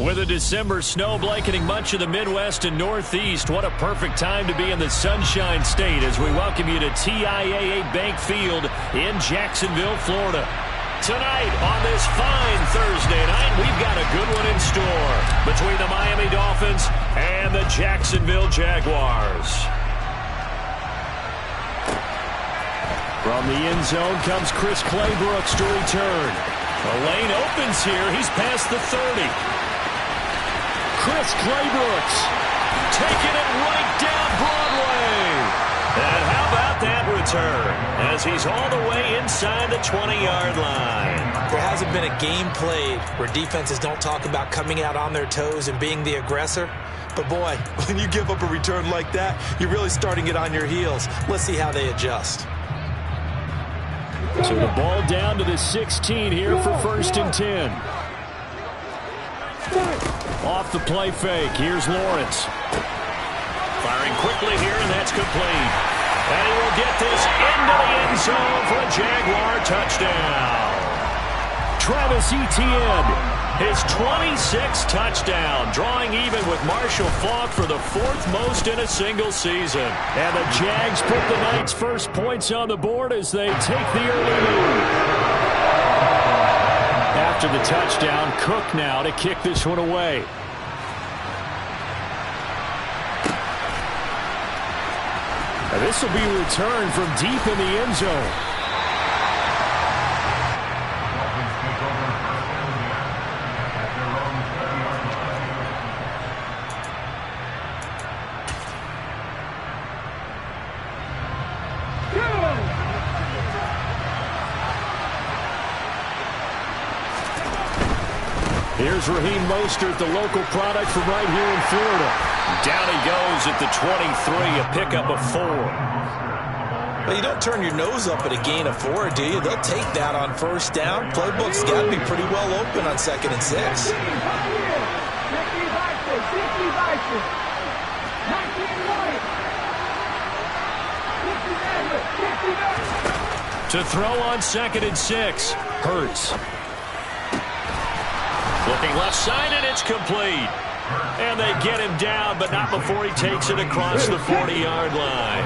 With a December snow blanketing much of the Midwest and Northeast, what a perfect time to be in the Sunshine State as we welcome you to TIAA Bank Field in Jacksonville, Florida. Tonight on this fine Thursday night, we've got a good one in store between the Miami Dolphins and the Jacksonville Jaguars. From the end zone comes Chris Claybrooks to return. The lane opens here. He's past the 30. Chris Claybrooks taking it right down Broadway. And how about that return as he's all the way inside the 20-yard line. There hasn't been a game played where defenses don't talk about coming out on their toes and being the aggressor. But boy, when you give up a return like that, you're really starting it on your heels. Let's see how they adjust. So the ball down to the 16 here for 1st and 10. Off the play fake, here's Lawrence. Firing quickly here, and that's complete. And he will get this into the end zone for a Jaguar touchdown. Travis Etienne, his 26th touchdown, drawing even with Marshall Faulk for the 4th most in a single season. And the Jags put the night's first points on the board as they take the early lead. After the touchdown, Cook now to kick this one away. Now this will be returned from deep in the end zone. Here's Raheem Mostert, the local product from right here in Florida. Down he goes at the 23, a pickup of 4. Well, you don't turn your nose up at a gain of 4, do you? They'll take that on 1st down. Playbook's got to be pretty well open on 2nd and 6. To throw on 2nd and 6, Hurts. Looking left side, and it's complete. And they get him down, but not before he takes it across the 40-yard line.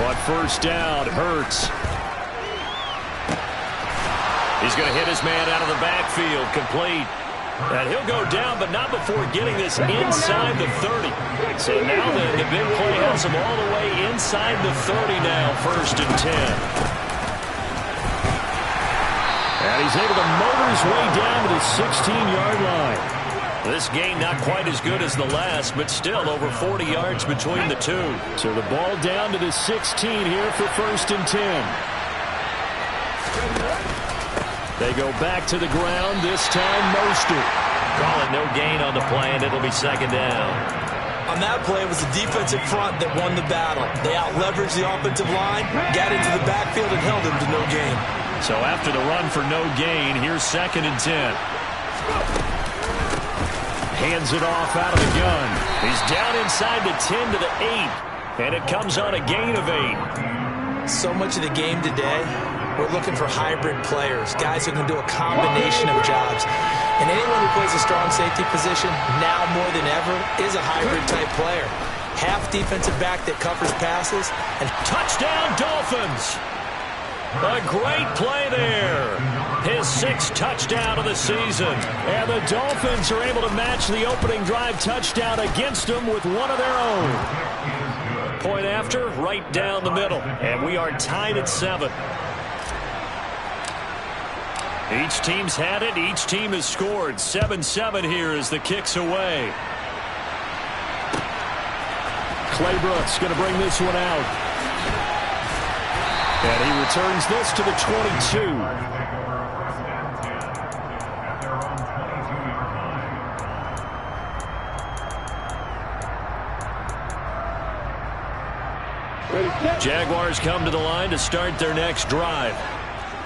On 1st down, Hurts. He's going to hit his man out of the backfield, complete. And he'll go down, but not before getting this inside the 30. So now the big play has him all the way inside the 30 now, 1st and 10. And he's able to motor his way down to the 16-yard line. This game not quite as good as the last, but still over 40 yards between the two. So the ball down to the 16 here for 1st and 10. They go back to the ground, this time Mostert. Call it no gain on the play, and it'll be 2nd down. On that play, it was the defensive front that won the battle. They out-leveraged the offensive line, got into the backfield, and held him to no gain. So after the run for no gain, here's 2nd and 10. Hands it off out of the gun. He's down inside the 10 to the 8, and it comes on a gain of 8. So much of the game today, we're looking for hybrid players, guys who can do a combination of jobs. And anyone who plays a strong safety position, now more than ever, is a hybrid-type player. Half defensive back that covers passes. And touchdown, Dolphins! A great play there. His 6th touchdown of the season. And the Dolphins are able to match the opening drive touchdown against them with one of their own. Point after, right down the middle. And we are tied at 7. Each team's had it. Each team has scored. 7-7 here as the kick's away. Claybrooks going to bring this one out. And he returns this to the 22. Jaguars come to the line to start their next drive.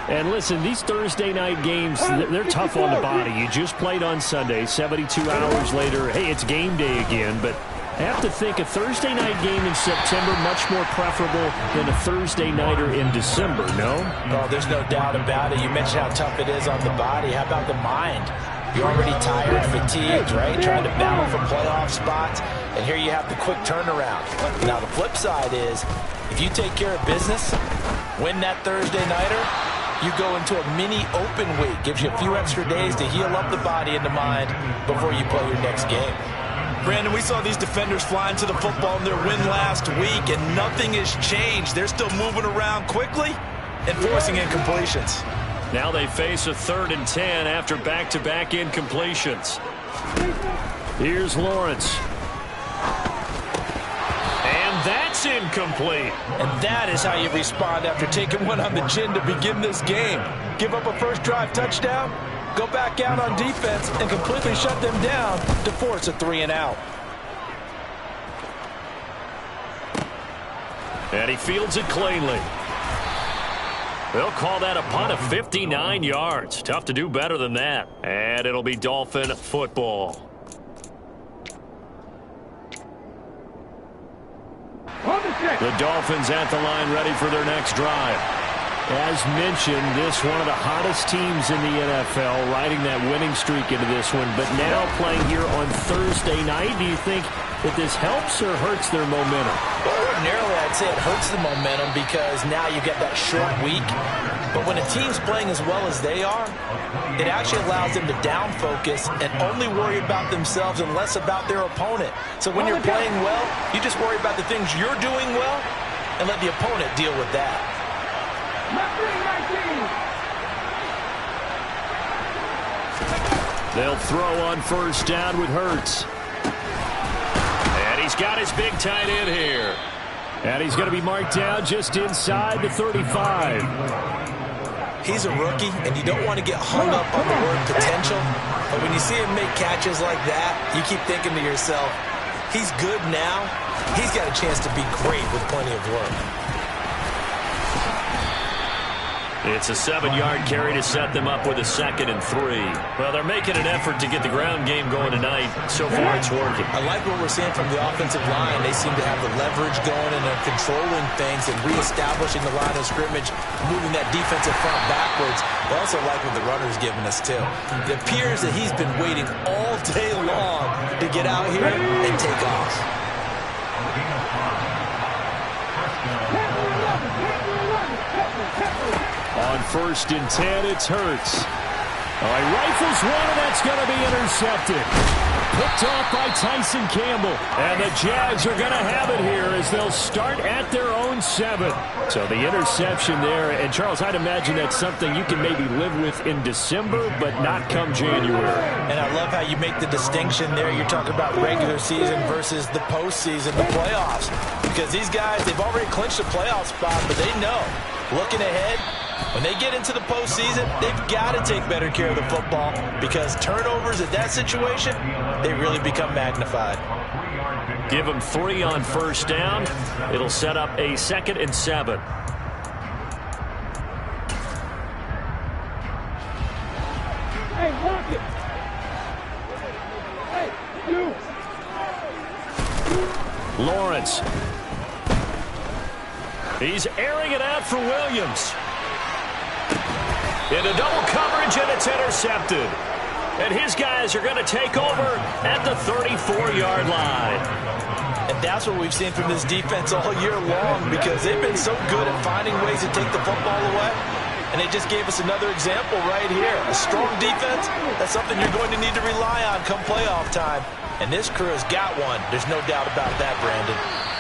And listen, these Thursday night games, they're tough on the body. You just played on Sunday, 72 hours later. Hey, it's game day again, but I have to think a Thursday night game in September much more preferable than a Thursday nighter in December, no? Oh, there's no doubt about it. You mentioned how tough it is on the body. How about the mind? You're already tired, fatigued, right? Trying to battle for playoff spots, and here you have the quick turnaround. Now, the flip side is, if you take care of business, win that Thursday nighter, you go into a mini open week. Gives you a few extra days to heal up the body and the mind before you play your next game. Brandon, we saw these defenders flying to the football in their win last week, and nothing has changed. They're still moving around quickly and forcing incompletions. Now they face a 3rd and 10 after back-to-back incompletions. Here's Lawrence. And that's incomplete. And that is how you respond after taking one on the chin to begin this game. Give up a first drive touchdown, go back out on defense, and completely shut them down to force a 3-and-out. And he fields it cleanly. They'll call that a punt of 59 yards. Tough to do better than that. And it'll be Dolphin football. The Dolphins at the line ready for their next drive. As mentioned, this one of the hottest teams in the NFL, riding that winning streak into this one, but now playing here on Thursday night. Do you think that this helps or hurts their momentum? Well, ordinarily, I'd say it hurts the momentum because now you get that short week. But when a team's playing as well as they are, it actually allows them to down focus and only worry about themselves and less about their opponent. So when you're playing well, you just worry about the things you're doing well and let the opponent deal with that. They'll throw on first down with Hurts. And he's got his big tight end here. And he's going to be marked down just inside the 35. He's a rookie, and you don't want to get hung up on the word potential. But when you see him make catches like that, you keep thinking to yourself, he's good now. He's got a chance to be great with plenty of work. It's a 7-yard carry to set them up with a 2nd and 3. Well, they're making an effort to get the ground game going tonight. So far, it's working. I like what we're seeing from the offensive line. They seem to have the leverage going, and they're controlling things and reestablishing the line of scrimmage, moving that defensive front backwards. I also like what the runner's giving us, too. It appears that he's been waiting all day long to get out here and take off. On 1st and 10, it's Hurts. Oh, he rifles one, and that's going to be intercepted. Picked off by Tyson Campbell. And the Jags are going to have it here as they'll start at their own 7. So the interception there. And, Charles, I'd imagine that's something you can maybe live with in December, but not come January. And I love how you make the distinction there. You're talking about regular season versus the postseason, the playoffs. Because these guys, they've already clinched a playoff spot, but they know, looking ahead, when they get into the postseason, they've got to take better care of the football because turnovers at that situation, they really become magnified. Give them 3 on first down. It'll set up a 2nd and 7. Hey, walk it. Hey, you. Lawrence. He's airing it out for Williams. Into double coverage, and it's intercepted. And his guys are going to take over at the 34-yard line. And that's what we've seen from this defense all year long because they've been so good at finding ways to take the football away. And they just gave us another example right here. A strong defense, that's something you're going to need to rely on come playoff time. And this crew has got one. There's no doubt about that, Brandon.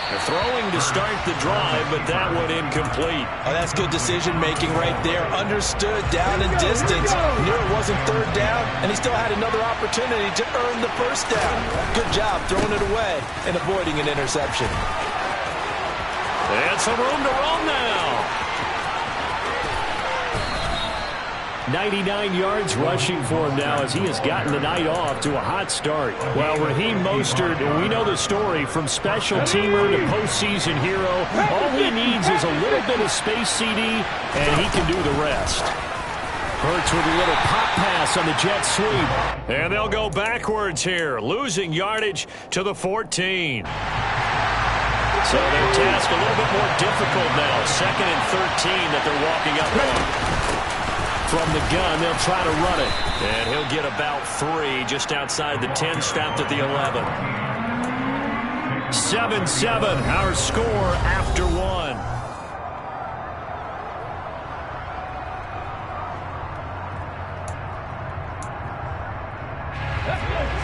They're throwing to start the drive, but that one incomplete. Oh, that's good decision-making right there. Understood down and distance. Knew it wasn't 3rd down, and he still had another opportunity to earn the first down. Good job throwing it away and avoiding an interception. And some room to roam now. 99 yards rushing for him now as he has gotten the night off to a hot start. Well, Raheem Mostert, we know the story, from special teamer to postseason hero. All he needs is a little bit of space, CD, and he can do the rest. Hurts with a little pop pass on the jet sweep. And they'll go backwards here, losing yardage to the 14. So their task a little bit more difficult now. 2nd and 13 that they're walking up on. From the gun, they'll try to run it. And he'll get about 3 just outside the 10, stopped at the 11. 7-7, our score after 1.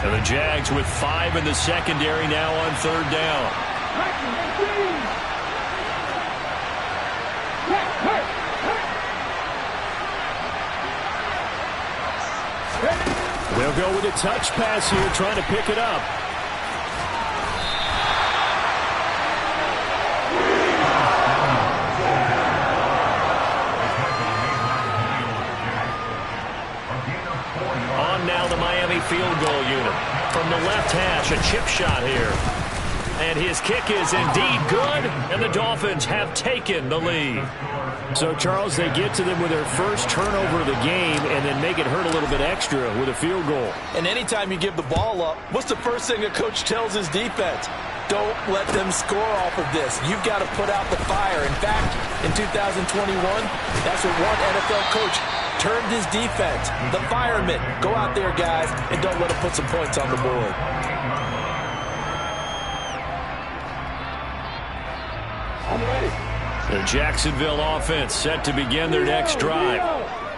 And the Jags with 5 in the secondary now on 3rd down. They'll go with a touch pass here, trying to pick it up. On now the Miami field goal unit. From the left hash, a chip shot here. And his kick is indeed good, and the Dolphins have taken the lead. So, Charles, they get to them with their first turnover of the game and then make it hurt a little bit extra with a field goal. And anytime you give the ball up, what's the first thing a coach tells his defense? Don't let them score off of this. You've got to put out the fire. In fact, in 2021, that's what one NFL coach turned his defense. The firemen. Go out there, guys, and don't let them put some points on the board. I'm ready. The Jacksonville offense set to begin their next drive.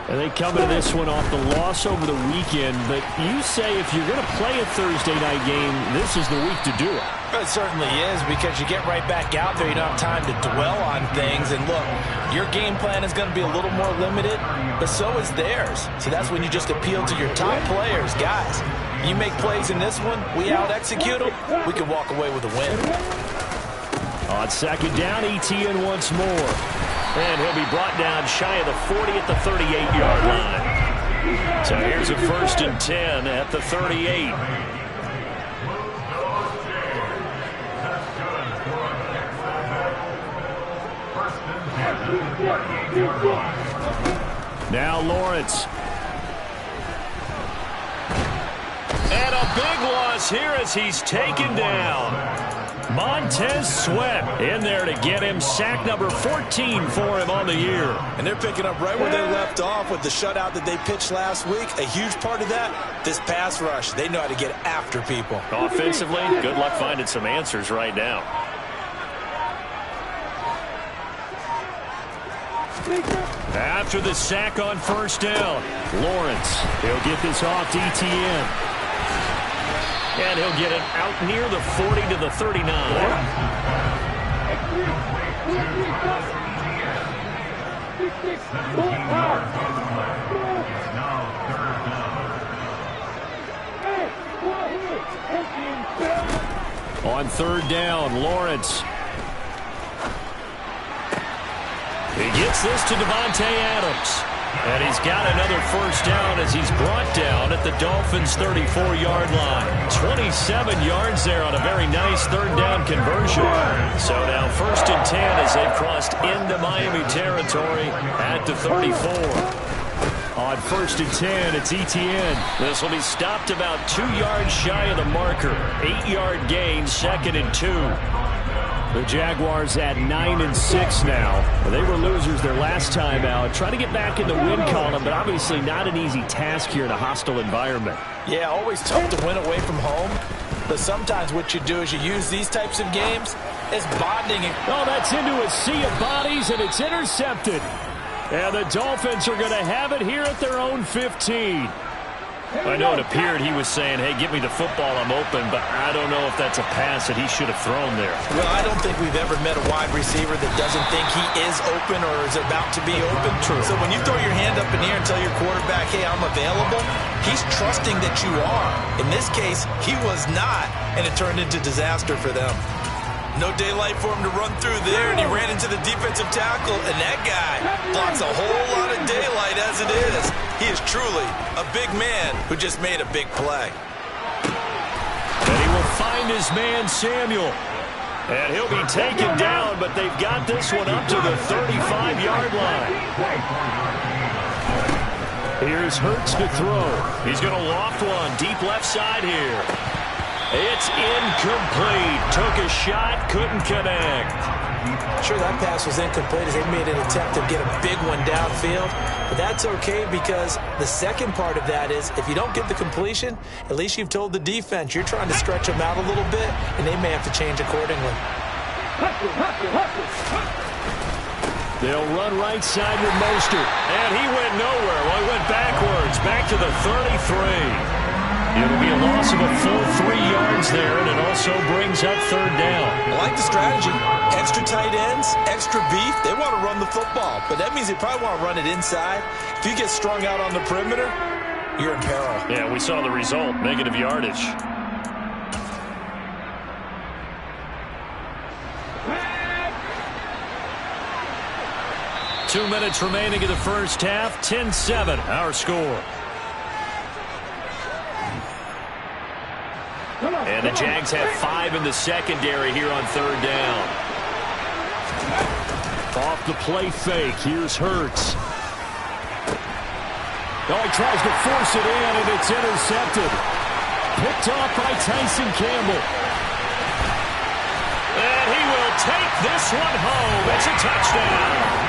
And they come into this one off the loss over the weekend. But you say if you're going to play a Thursday night game, this is the week to do it. It certainly is, because you get right back out there. You don't have time to dwell on things. And look, your game plan is going to be a little more limited, but so is theirs. So that's when you just appeal to your top players. Guys, you make plays in this one, we out-execute them, we can walk away with a win. On 2nd down, Etienne once more. And he'll be brought down shy of the 40 at the 38-yard line. So here's a 1st and 10 at the 38. Now Lawrence. And a big loss here as he's taken down. Montez Sweat in there to get him. Sack number 14 for him on the year. And they're picking up right where they left off with the shutout that they pitched last week. A huge part of that, this pass rush. They know how to get after people. Offensively, good luck finding some answers right now. After the sack on 1st down, Lawrence, he'll get this off to Etienne. And he'll get it out near the 40 to the 39. On 3rd down, Lawrence. He gets this to Davante Adams. And he's got another 1st down as he's brought down at the Dolphins' 34-yard line. 27 yards there on a very nice 3rd down conversion. So now 1st and 10 as they've crossed into Miami territory at the 34. On 1st and 10, it's Etienne. This will be stopped about 2 yards shy of the marker. 8-yard gain, 2nd and 2. The Jaguars at 9-6 now. They were losers their last time out. Trying to get back in the win column, but obviously not an easy task here in a hostile environment. Yeah, always tough to win away from home. But sometimes what you do is you use these types of games as bonding. Oh, that's into a sea of bodies, and it's intercepted. And the Dolphins are going to have it here at their own 15. I know it appeared he was saying, hey, get me the football, I'm open, but I don't know if that's a pass that he should have thrown there. Well, I don't think we've ever met a wide receiver that doesn't think he is open or is about to be open. True. So when you throw your hand up in the air and tell your quarterback, hey, I'm available, he's trusting that you are. In this case, he was not, and it turned into disaster for them. No daylight for him to run through there, and he ran into the defensive tackle, and that guy blocks a whole lot of daylight as it is. He is truly a big man who just made a big play. And he will find his man, Samuel. And he'll be taken down, but they've got this one up to the 35-yard line. Here's Hurts to throw. He's going to loft one deep left side here. It's incomplete. Took a shot, couldn't connect. Sure, that pass was incomplete as they made an attempt to get a big one downfield. But that's okay because the second part of that is if you don't get the completion, at least you've told the defense you're trying to stretch them out a little bit, and they may have to change accordingly. They'll run right side with Mostert. And he went nowhere. Well, he went backwards, back to the 33. It'll be a loss of a full 3 yards there, and it also brings up third down. I like the strategy. Extra tight ends, extra beef. They want to run the football, but that means they probably want to run it inside. If you get strung out on the perimeter, you're in peril. Yeah, we saw the result, negative yardage. Two minutes remaining in the first half. 10-7, our score. And the Jags have 5 in the secondary here on third down. Off the play fake. Here's Hurts. Oh, he tries to force it in, and it's intercepted. Picked off by Tyson Campbell. And he will take this one home. It's a touchdown.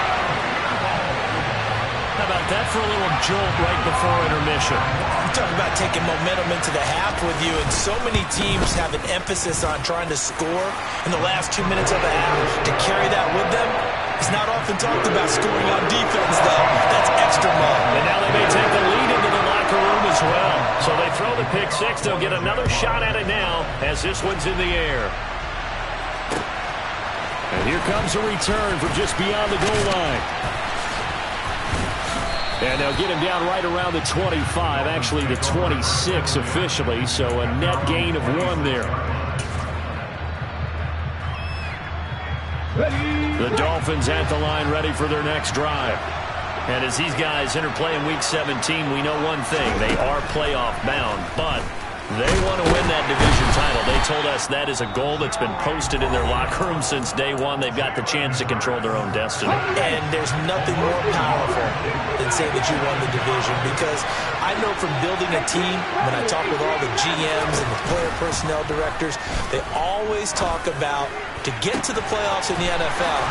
How about that for a little jolt right before intermission? I'm talking about taking momentum into the half with you, and so many teams have an emphasis on trying to score in the last 2 minutes of a half. To carry that with them, it's not often talked about scoring on defense, though. That's extra mode. And now they may take the lead into the locker room as well. So they throw the pick six. They'll get another shot at it now as this one's in the air. And here comes a return from just beyond the goal line. And they'll get him down right around the 25, actually the 26 officially, so a net gain of 1 there. The Dolphins at the line ready for their next drive. And as these guys interplay in Week 17, we know one thing. They are playoff bound, but they want to win that division title. They told us that is a goal that's been posted in their locker room since day one. They've got the chance to control their own destiny. And there's nothing more powerful than saying that you won the division, because I know from building a team, when I talk with all the GMs and the player personnel directors, they always talk about to get to the playoffs in the NFL,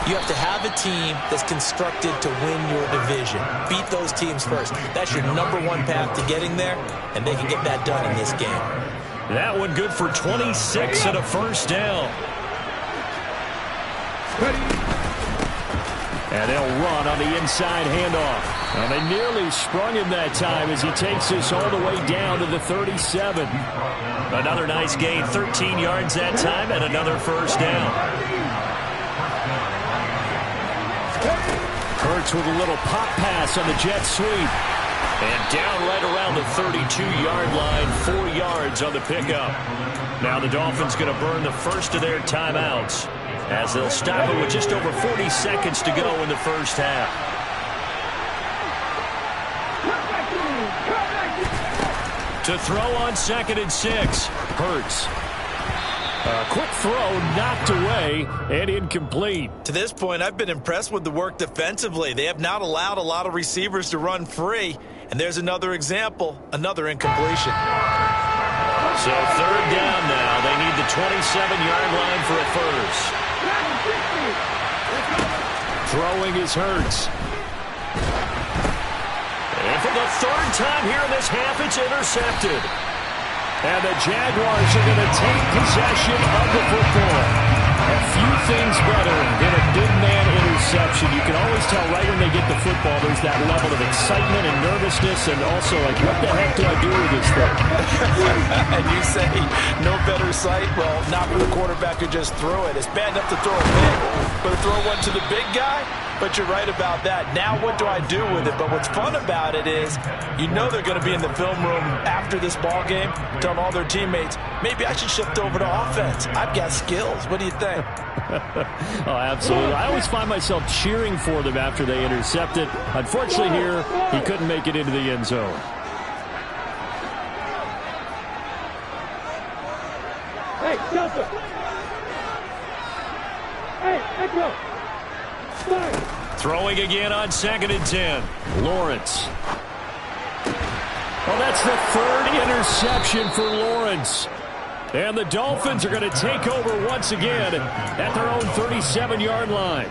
you have to have a team that's constructed to win your division. Beat those teams first. That's your #1 path to getting there, and they can get that done in this game. That one good for 26 and a first down. And they'll run on the inside handoff. And they nearly sprung him that time as he takes this all the way down to the 37. Another nice gain, 13 yards that time, and another first down. Hurts with a little pop pass on the jet sweep. And down right around the 32-yard line, 4 yards on the pickup. Now the Dolphins going to burn the first of their timeouts as they'll stop it with just over 40 seconds to go in the first half. To throw on 2nd and 6, Hurts. A quick throw, knocked away, and incomplete. To this point, I've been impressed with the work defensively. They have not allowed a lot of receivers to run free. And there's another example, another incompletion. So third down now. They need the 27-yard line for a first. Throwing is Hurts. And for the third time here in this half, it's intercepted. And the Jaguars are going to take possession of the football. A few things better than a big man interception. You can always tell right when they get the football, there's that level of excitement and nervousness, and also like, what the heck do I do with this thing? And you say, no better sight? Well, not for the quarterback who just threw it. It's bad enough to throw a pick, but to throw one to the big guy? But you're right about that. Now what do I do with it? But what's fun about it is you know they're going to be in the film room after this ball game telling all their teammates, maybe I should shift over to offense. I've got skills. What do you think? Oh, absolutely. I always find myself cheering for them after they intercept it. Unfortunately here, he couldn't make it into the end zone. Hey, Delta! Hey, Echo! Start! Throwing again on 2nd and 10. Lawrence. Well, that's the third interception for Lawrence. And the Dolphins are going to take over once again at their own 37-yard line.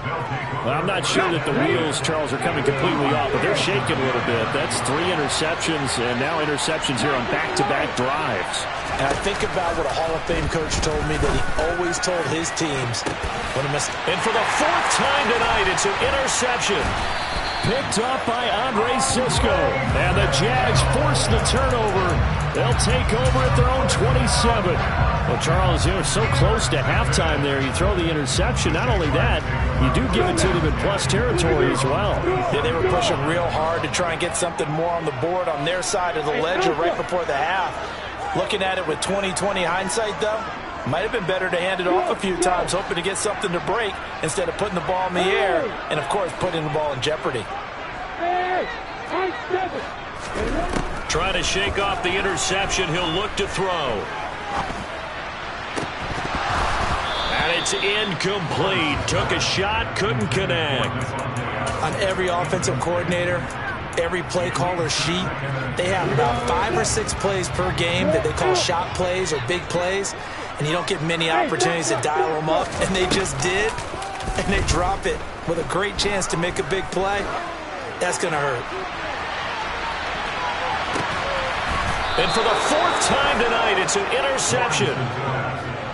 Well, I'm not sure that the wheels, Charles, are coming completely off, but they're shaking a little bit. That's 3 interceptions, and now interceptions here on back-to-back drives. And I think about what a Hall of Fame coach told me that he always told his teams when a mistake. And for the 4th time tonight, it's an interception. Picked up by Andre Cisco. And the Jags force the turnover. They'll take over at their own 27. Well, Charles, you're so close to halftime there. You throw the interception. Not only that, you do give it to them in plus territory as well. Yeah, they were pushing real hard to try and get something more on the board on their side of the ledger right before the half. Looking at it with 20/20 hindsight, though, might have been better to hand it off a few times, hoping to get something to break instead of putting the ball in the air and, of course, putting the ball in jeopardy. Trying to shake off the interception. He'll look to throw. And it's incomplete. Took a shot, couldn't connect. On every offensive coordinator, every play caller sheet, they have about 5 or 6 plays per game that they call shot plays or big plays, and you don't get many opportunities to dial them up, and they just did, and they drop it with a great chance to make a big play. That's going to hurt. And for the 4th time tonight, it's an interception.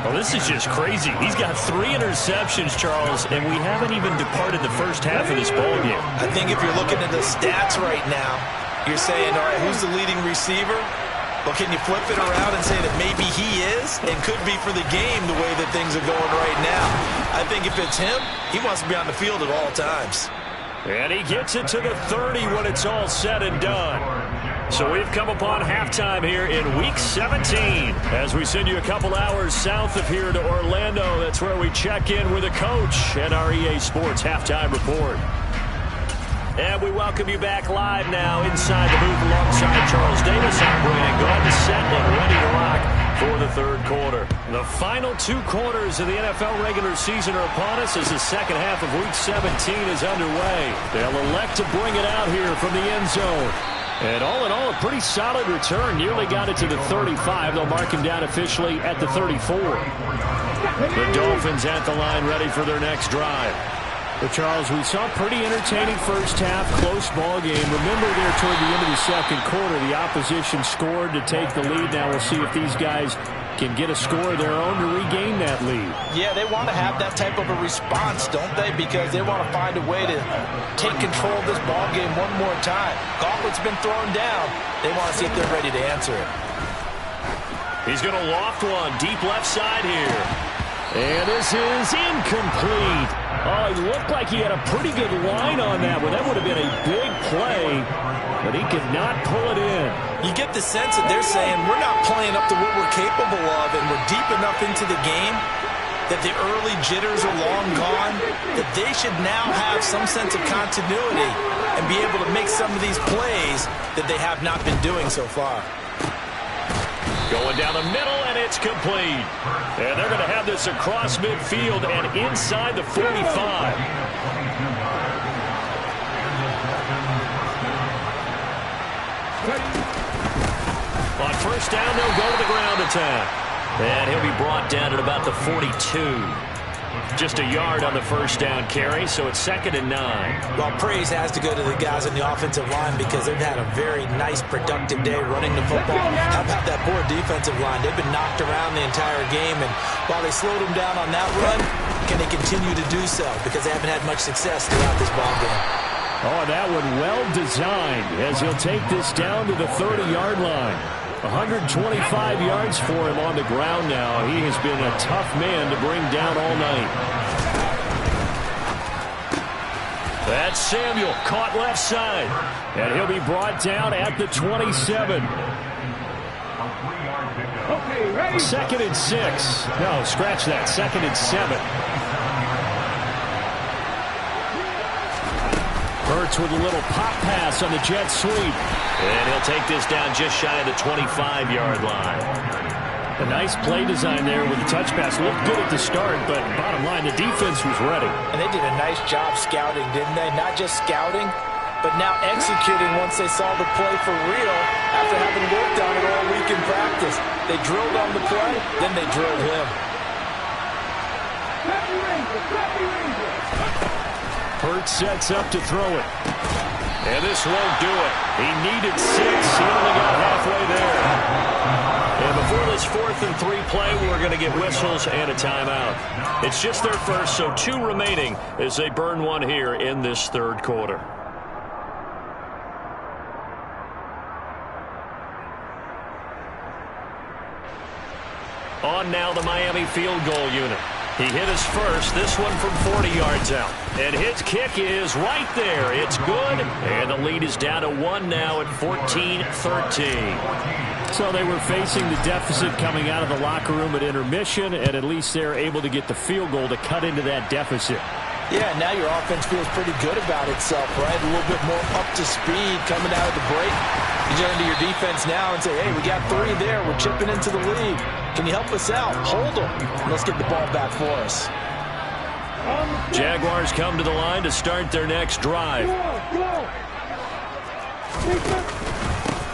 Well, this is just crazy. He's got 3 interceptions, Charles, and we haven't even departed the first half of this ballgame. I think if you're looking at the stats right now, you're saying, all right, who's the leading receiver? Well, can you flip it around and say that maybe he is and could be for the game the way that things are going right now? I think if it's him, he wants to be on the field at all times. And he gets it to the 30 when it's all said and done. So we've come upon halftime here in Week 17 as we send you a couple hours south of here to Orlando. That's where we check in with a coach at our EA Sports Halftime Report. And we welcome you back live now inside the booth alongside Charles Davis. I'm Brandon Gaudin, set and ready to rock for the third quarter. The final 2 quarters of the NFL regular season are upon us as the second half of Week 17 is underway. They'll elect to bring it out here from the end zone. And all in all, a pretty solid return. Nearly got it to the 35. They'll mark him down officially at the 34. The Dolphins at the line ready for their next drive. But, Charles, we saw a pretty entertaining first half, close ball game. Remember there toward the end of the second quarter, the opposition scored to take the lead. Now we'll see if these guys can get a score of their own to regain that lead. Yeah, they want to have that type of a response, don't they? Because they want to find a way to take control of this ball game one more time. Gauntlet's been thrown down. They want to see if they're ready to answer it. He's going to loft one deep left side here. And this is incomplete. Oh, it looked like he had a pretty good line on that one. That would have been a big play, but he could not pull it in. You get the sense that they're saying we're not playing up to what we're capable of, and we're deep enough into the game that the early jitters are long gone, that they should now have some sense of continuity and be able to make some of these plays that they have not been doing so far. Going down the middle, and it's complete. And they're going to have this across midfield and inside the 45. On first down, they'll go to the ground attack. And he'll be brought down at about the 42. Just a yard on the first down carry, so it's 2nd and 9. Well, praise has to go to the guys on the offensive line because they've had a very nice, productive day running the football. How about that poor defensive line? They've been knocked around the entire game, and while they slowed them down on that run, can they continue to do so? Because they haven't had much success throughout this ball game. Oh, that one well designed as he'll take this down to the 30-yard line. 125 yards for him on the ground now. He has been a tough man to bring down all night. That's Samuel caught left side. And he'll be brought down at the 27. Okay, ready? 2nd and 6. No, scratch that. 2nd and 7. Hurts with a little pop pass on the jet sweep. And he'll take this down just shy of the 25-yard line. A nice play design there with the touch pass. Looked good at the start, but bottom line, the defense was ready. And they did a nice job scouting, didn't they? Not just scouting, but now executing once they saw the play for real after having worked on it all week in practice. They drilled on the play, then they drilled him. Hurts sets up to throw it. And this won't do it. He needed 6. He only got halfway there. And before this 4th and 3 play, we're going to get whistles and a timeout. It's just their first, so 2 remaining as they burn one here in this 3rd quarter. On now the Miami field goal unit. He hit his first, this one from 40 yards out. And his kick is right there. It's good. And the lead is down to 1 now at 14-13. So they were facing the deficit coming out of the locker room at intermission, and at least they're able to get the field goal to cut into that deficit. Yeah, now your offense feels pretty good about itself, right? A little bit more up to speed coming out of the break. You turn to your defense now and say, hey, we got 3 there. We're chipping into the lead. Can you help us out? Hold them. And let's get the ball back for us. Jaguars come to the line to start their next drive.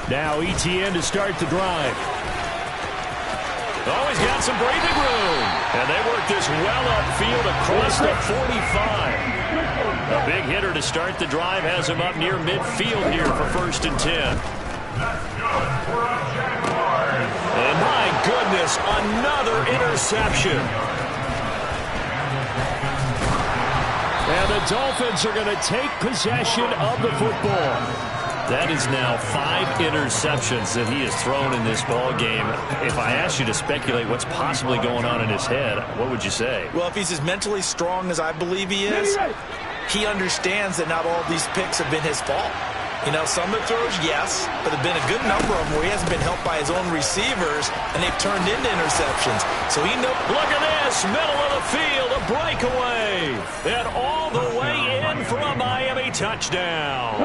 Now ETN to start the drive. Oh, he's got some breathing room. And they work this well upfield across the 45. A big hitter to start the drive has him up near midfield here for 1st and 10. And my goodness, another interception. And the Dolphins are going to take possession of the football. That is now 5 interceptions that he has thrown in this ball game. If I asked you to speculate what's possibly going on in his head, what would you say? Well, if he's as mentally strong as I believe he is, he understands that not all these picks have been his fault. You know, some of the throws, yes, but there have been a good number of them where he hasn't been helped by his own receivers, and they've turned into interceptions. So he knows. Look at this, middle of the field, a breakaway, and all the way in for a Miami touchdown.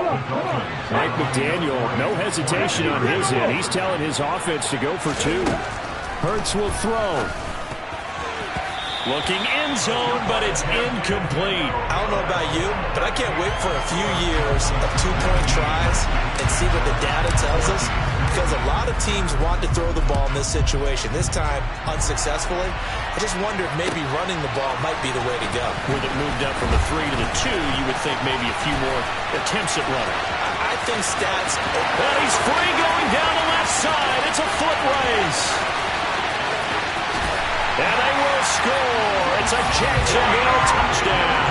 Mike McDaniel, no hesitation on his end. He's telling his offense to go for 2. Hurts will throw. Looking end zone, but it's incomplete. I don't know about you, but I can't wait for a few years of 2-point tries and see what the data tells us, because a lot of teams want to throw the ball in this situation. This time, unsuccessfully. I just wonder if maybe running the ball might be the way to go. With it moved up from the 3 to the 2, you would think maybe a few more attempts at running. I think stats. And he's free going down the left side. It's a foot race. And they will score. It's a Jacksonville touchdown.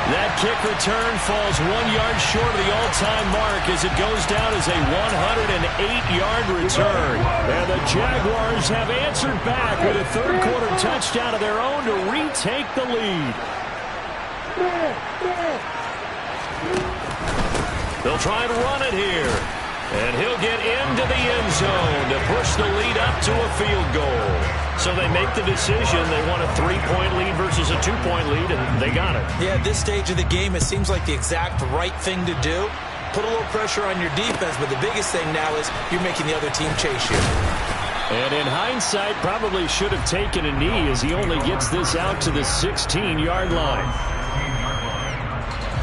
That kick return falls 1 yard short of the all-time mark as it goes down as a 108-yard return. And the Jaguars have answered back with a 3rd quarter touchdown of their own to retake the lead. They'll try and run it here. And he'll get into the end zone to push the lead up to a field goal. So they make the decision. They want a 3-point lead versus a 2-point lead, and they got it. Yeah, at this stage of the game, it seems like the exact right thing to do. Put a little pressure on your defense, but the biggest thing now is you're making the other team chase you. And in hindsight, probably should have taken a knee as he only gets this out to the 16-yard line.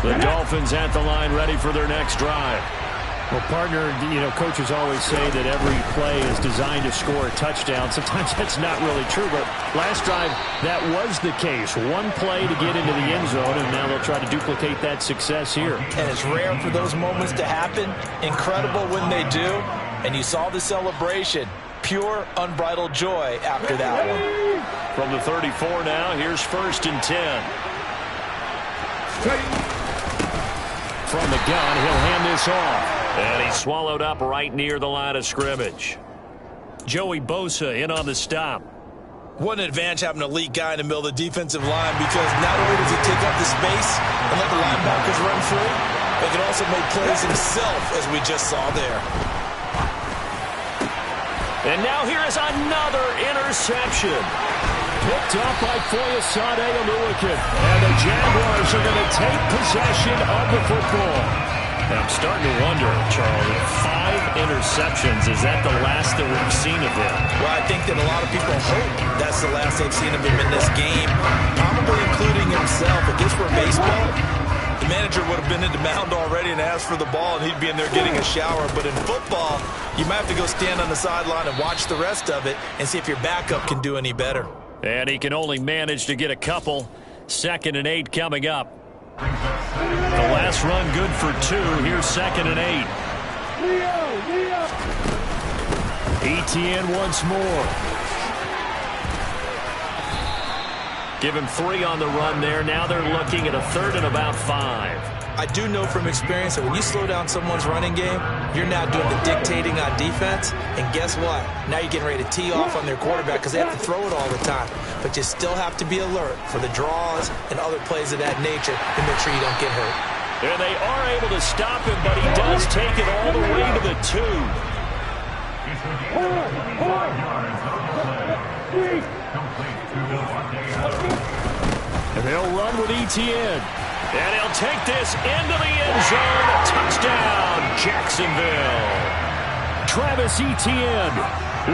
The Dolphins at the line ready for their next drive. Well, partner, you know, coaches always say that every play is designed to score a touchdown. Sometimes that's not really true, but last drive, that was the case. 1 play to get into the end zone, and now they'll try to duplicate that success here. And it's rare for those moments to happen. Incredible when they do. And you saw the celebration. Pure, unbridled joy after that one. From the 34 now, here's 1st and 10. From the gun, he'll hand this off. And he's swallowed up right near the line of scrimmage. Joey Bosa in on the stop. What an advantage having an elite guy in the middle of the defensive line, because not only does he take up the space and let the linebackers run free, but he can also make plays himself, as we just saw there. And now here is another interception. Picked up by Foyesade Oluokun. And the Jaguars are going to take possession of the football. I'm starting to wonder, Charles, 5 interceptions, is that the last that we've seen of him? Well, I think that a lot of people hope that's the last they've seen of him in this game, probably including himself. If this were baseball, the manager would have been in the mound already and asked for the ball, and he'd be in there getting a shower. But in football, you might have to go stand on the sideline and watch the rest of it and see if your backup can do any better. And he can only manage to get a couple. 2nd and 8 coming up. The last run good for 2. Here's 2nd and 8. Etienne once more. Give him 3 on the run there. Now they're looking at a 3rd and about 5. I do know from experience that when you slow down someone's running game, you're now doing the dictating on defense. And guess what? Now you're getting ready to tee off on their quarterback because they have to throw it all the time. But you still have to be alert for the draws and other plays of that nature to make sure you don't get hurt. And they are able to stop him, but he does take it all the way to the 2. And they'll run with Etienne. And he'll take this into the end zone. Touchdown, Jacksonville. Travis Etienne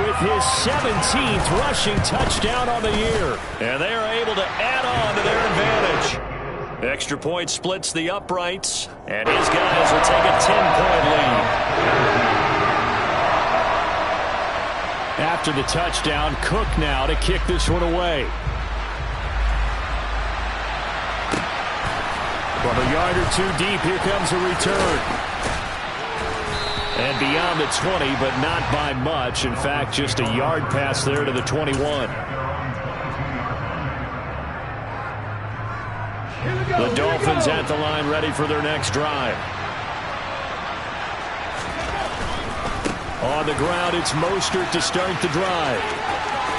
with his 17th rushing touchdown on the year. And they are able to add on to their advantage. Extra point splits the uprights. And his guys will take a 10-point lead. After the touchdown, Cook now to kick this one away. From a yard or 2 deep, here comes a return. And beyond the 20, but not by much. In fact, just a yard pass there to the 21. The Dolphins at the line ready for their next drive. On the ground, it's Mostert to start the drive.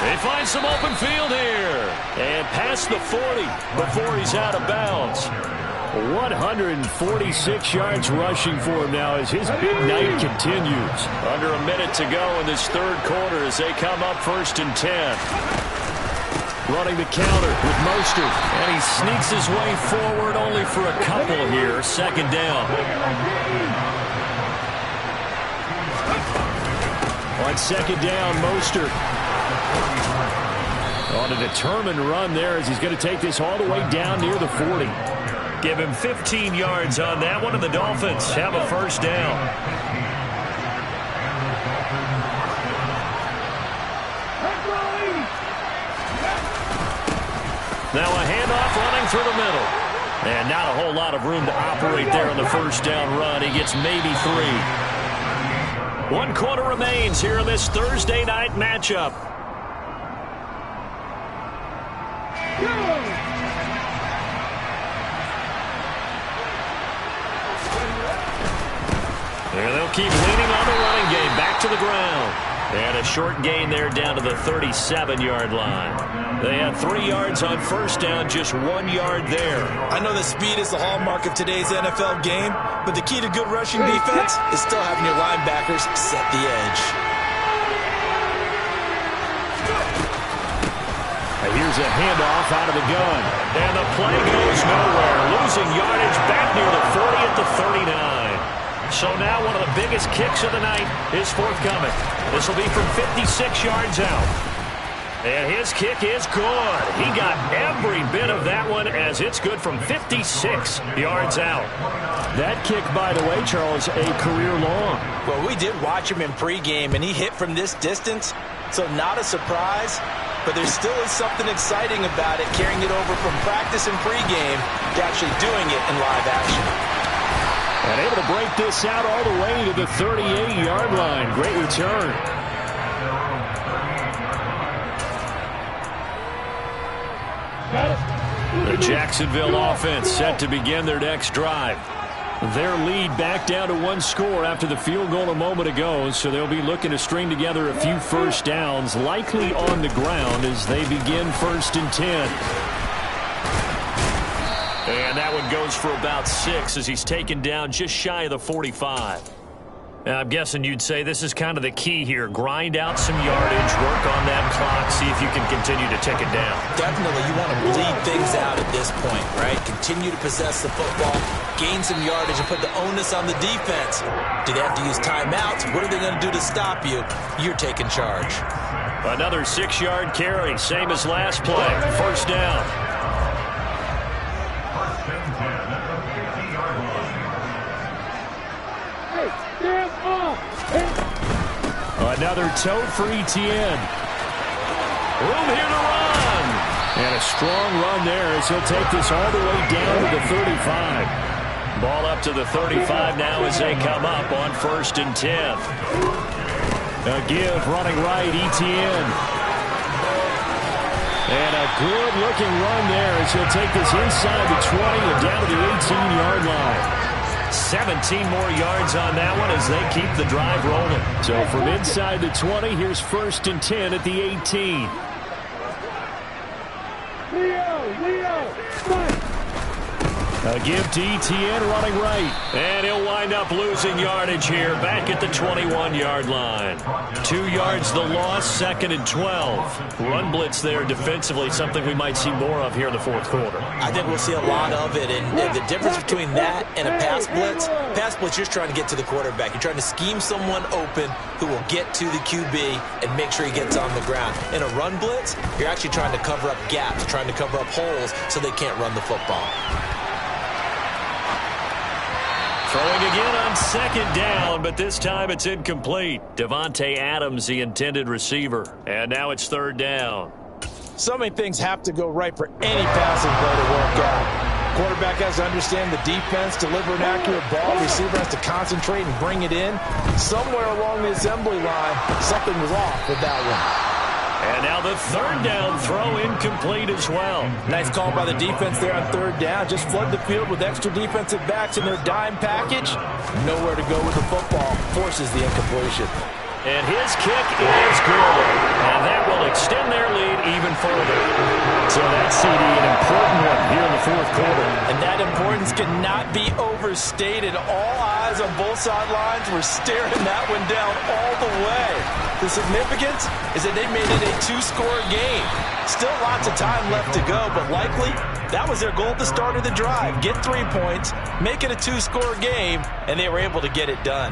They find some open field here. And past the 40 before he's out of bounds. 146 yards rushing for him now as his big night continues. Under a minute to go in this 3rd quarter as they come up 1st and 10. Running the counter with Mostert. And he sneaks his way forward only for a couple here. 2nd down. On 2nd down, Mostert. On a determined run there as he's going to take this all the way down near the 40. Give him 15 yards on that one, and the Dolphins have a 1st down. Now a handoff running through the middle. And not a whole lot of room to operate there on the 1st down run. He gets maybe 3. 1 quarter remains here in this Thursday night matchup. There they'll keep leaning on the running game. Back to the ground. And a short gain there down to the 37-yard line. They had 3 yards on 1st down, just 1 yard there. I know that speed is the hallmark of today's NFL game, but the key to good rushing defense is still having your linebackers set the edge. And here's a handoff out of the gun. And the play goes nowhere. Losing yardage back near the 40 at the 39. So now one of the biggest kicks of the night is forthcoming. This will be from 56 yards out. And his kick is good. He got every bit of that one as it's good from 56 yards out. That kick, by the way, Charles, a career long. Well, we did watch him in pregame, and he hit from this distance, so not a surprise. But there still is something exciting about it, carrying it over from practice and pregame to actually doing it in live action. And able to break this out all the way to the 38-yard line. Great return. The Jacksonville offense set to begin their next drive. Their lead back down to 1 score after the field goal a moment ago, so they'll be looking to string together a few 1st downs, likely on the ground as they begin 1st and 10. And that one goes for about 6 as he's taken down just shy of the 45. Now, I'm guessing you'd say this is kind of the key here. Grind out some yardage, work on that clock, see if you can continue to tick it down. Definitely, you want to bleed things out at this point, right? Continue to possess the football, gain some yardage, and put the onus on the defense. Do they have to use timeouts? What are they going to do to stop you? You're taking charge. Another 6-yard carry, same as last play. 1st down. Hey, stand up! Another tote for Etienne. Room here to run. And a strong run there as he'll take this all the way down to the 35. Ball up to the 35 now as they come up on 1st and 10. A give running right, Etienne. And a good-looking run there as he'll take this inside the 20 and down to the 18-yard line. 17 more yards on that one as they keep the drive rolling. So from inside the 20, here's 1st and 10 at the 18. Leo, fight! A give to Etienne running right. And he'll wind up losing yardage here back at the 21-yard line. 2 yards the loss, 2nd and 12. Run blitz there defensively, something we might see more of here in the 4th quarter. I think we'll see a lot of it, and the difference between that and a pass blitz, you're just trying to get to the quarterback. You're trying to scheme someone open who will get to the QB and make sure he gets on the ground. In a run blitz, you're actually trying to cover up gaps, trying to cover up holes so they can't run the football. Throwing again on 2nd down, but this time it's incomplete. Devontae Adams, the intended receiver. And now it's 3rd down. So many things have to go right for any passing play to work out. Quarterback has to understand the defense, deliver an accurate ball. Receiver has to concentrate and bring it in. Somewhere along the assembly line, something was off with that one. And now the 3rd down throw incomplete as well. Nice call by the defense there on 3rd down. Just flood the field with extra defensive backs in their dime package. Nowhere to go with the football. Forces the incompletion. And his kick is good. And that will extend their lead even further. So that's CD, an important one here in the 4th quarter. And that importance cannot be overstated. All eyes on both sidelines were staring that one down all the way. The significance is that they made it a 2-score game. Still lots of time left to go, but likely that was their goal at the start of the drive. Get 3 points, make it a 2-score game, and they were able to get it done.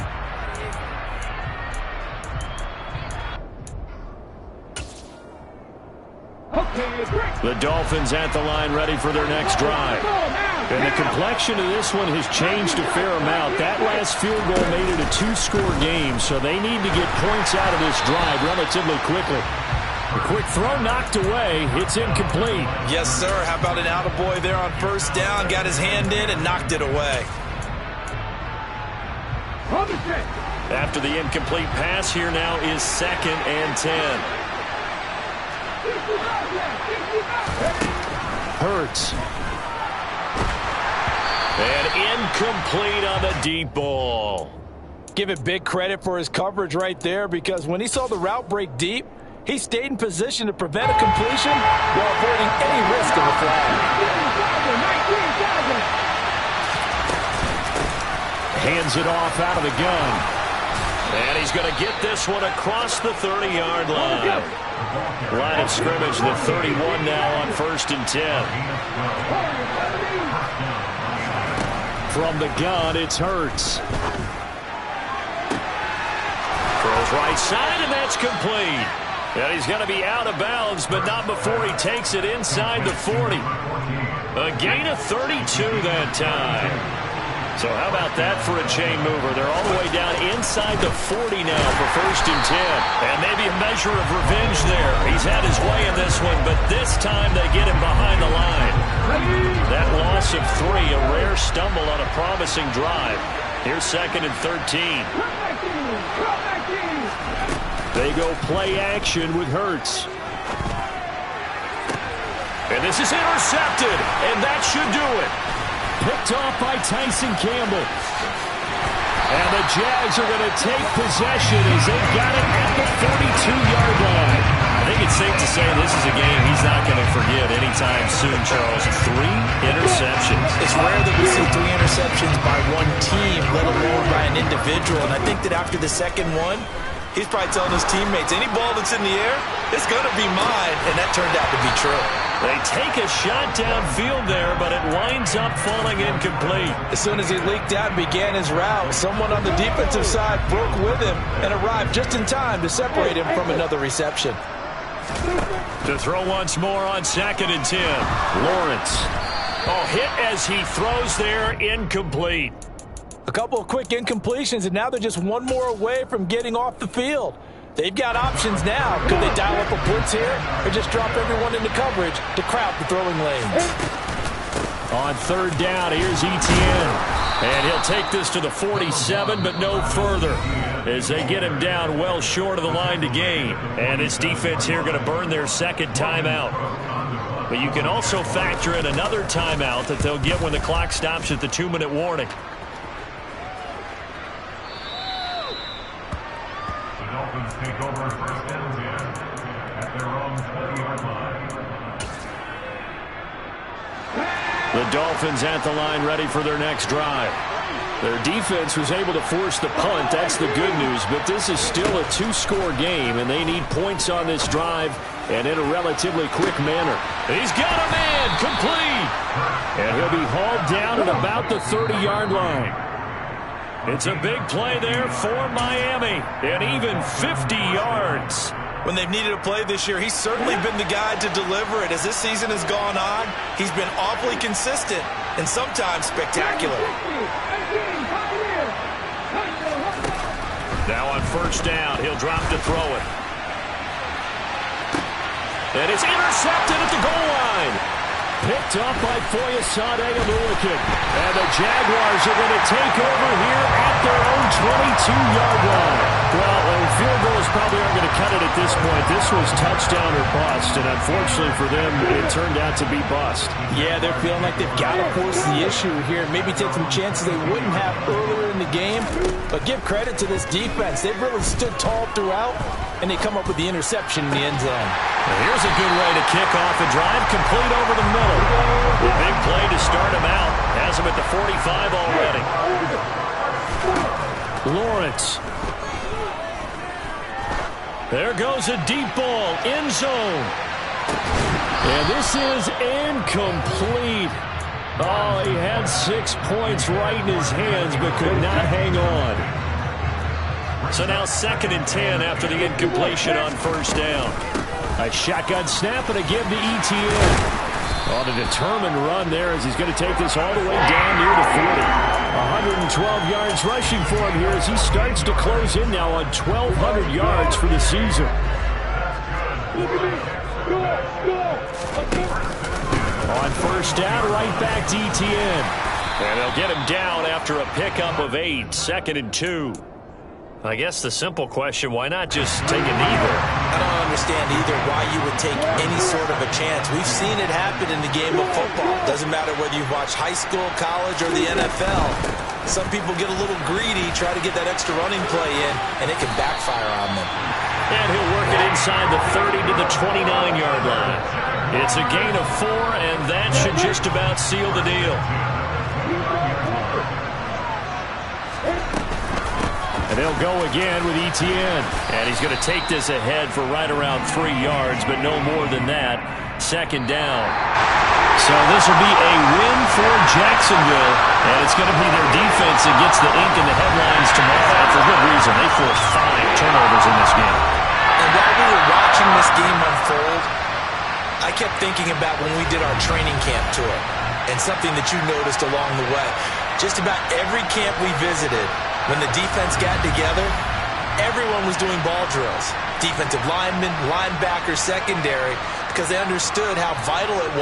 The Dolphins at the line ready for their next drive. And the complexion of this one has changed a fair amount. That last field goal made it a 2-score game, so they need to get points out of this drive relatively quickly. A quick throw knocked away. It's incomplete. Yes, sir. How about an attaboy there on 1st down? Got his hand in and knocked it away. After the incomplete pass, here now is 2nd and 10. Hurts. And incomplete on the deep ball. Give it big credit for his coverage right there, because when he saw the route break deep, he stayed in position to prevent a completion while avoiding any risk of a flag. Hands it off out of the gun. And he's going to get this one across the 30-yard line. Line of scrimmage, the 31 now on 1st and 10. From the gun, it's Hurts. Throws right side, and that's complete. And he's going to be out of bounds, but not before he takes it inside the 40. A gain of 32 that time. So how about that for a chain mover? They're all the way down inside the 40 now for 1st and 10. And maybe a measure of revenge there. He's had his way in this one, but this time they get him behind the line. That loss of 3, a rare stumble on a promising drive. Here's 2nd and 13. They go play action with Hurts. And this is intercepted, and that should do it. Picked off by Tyson Campbell. And the Jags are going to take possession as they've got it at the 42-yard line. I think it's safe to say this is a game he's not going to forget anytime soon, Charles. 3 interceptions. It's rare that we see 3 interceptions by one team, let alone by an individual. And I think that after the second one, he's probably telling his teammates, any ball that's in the air, it's going to be mine. And that turned out to be true. They take a shot downfield there, but it winds up falling incomplete. As soon as he leaked out and began his route, someone on the defensive side broke with him and arrived just in time to separate him from another reception. To throw once more on 2nd and 10. Lawrence. Oh, hit as he throws there, incomplete. A couple of quick incompletions, and now they're just one more away from getting off the field. They've got options now. Could they dial up a blitz here or just drop everyone into coverage to crowd the throwing lanes? On third down, here's Etienne. And he'll take this to the 47, but no further, as they get him down well short of the line to gain. And this defense here going to burn their second timeout. But you can also factor in another timeout that they'll get when the clock stops at the 2-minute warning. The Dolphins take over first and 10 at their own 20-yard line. The Dolphins at the line, ready for their next drive. Their defense was able to force the punt. That's the good news. But this is still a 2-score game, and they need points on this drive and in a relatively quick manner. He's got a man complete. And he'll be hauled down at about the 30-yard line. It's a big play there for Miami, and even 50 yards. When they've needed a play this year, he's certainly been the guy to deliver it. As this season has gone on, he's been awfully consistent and sometimes spectacular. Now on first down, he'll drop to throw it. And it's intercepted at the goal line. Picked up by Foyesade Oluokun. And the Jaguars are going to take over here at their own 22-yard line. Well, field goals probably aren't going to cut it at this point. This was touchdown or bust, and unfortunately for them, it turned out to be bust. Yeah, they're feeling like they've got to force the issue here. Maybe take some chances they wouldn't have earlier in the game. But give credit to this defense. They've really stood tall throughout, and they come up with the interception in the end zone. Well, here's a good way to kick off a drive, complete over the middle. A big play to start him out. Has him at the 45 already. Lawrence. There goes a deep ball, end zone. And this is incomplete. Oh, he had 6 points right in his hands, but could not hang on. So now 2nd and 10 after the incompletion on first down. A shotgun snap and a give to Etienne. On a determined run there as he's going to take this all the way down near the 40. 112 yards rushing for him here as he starts to close in now on 1,200 yards for the season. On first down, right back to Etienne. And they'll get him down after a pickup of 8, 2nd and 2. I guess the simple question, why not just take a knee there? I don't understand either why you would take any sort of a chance. We've seen it happen in the game of football. Doesn't matter whether you've watched high school, college, or the NFL. Some people get a little greedy, try to get that extra running play in, and it can backfire on them. And he'll work it inside the 30 to the 29-yard line. It's a gain of 4, and that should just about seal the deal. And they'll go again with Etienne. And he's going to take this ahead for right around 3 yards, but no more than that. 2nd down. So this will be a win for Jacksonville, and it's going to be their defense that gets the ink in the headlines tomorrow. And for good reason. They forced 5 turnovers in this game. And while we were watching this game unfold, I kept thinking about when we did our training camp tour and something that you noticed along the way. Just about every camp we visited, when the defense got together, everyone was doing ball drills. Defensive linemen, linebackers, secondary, because they understood how vital it was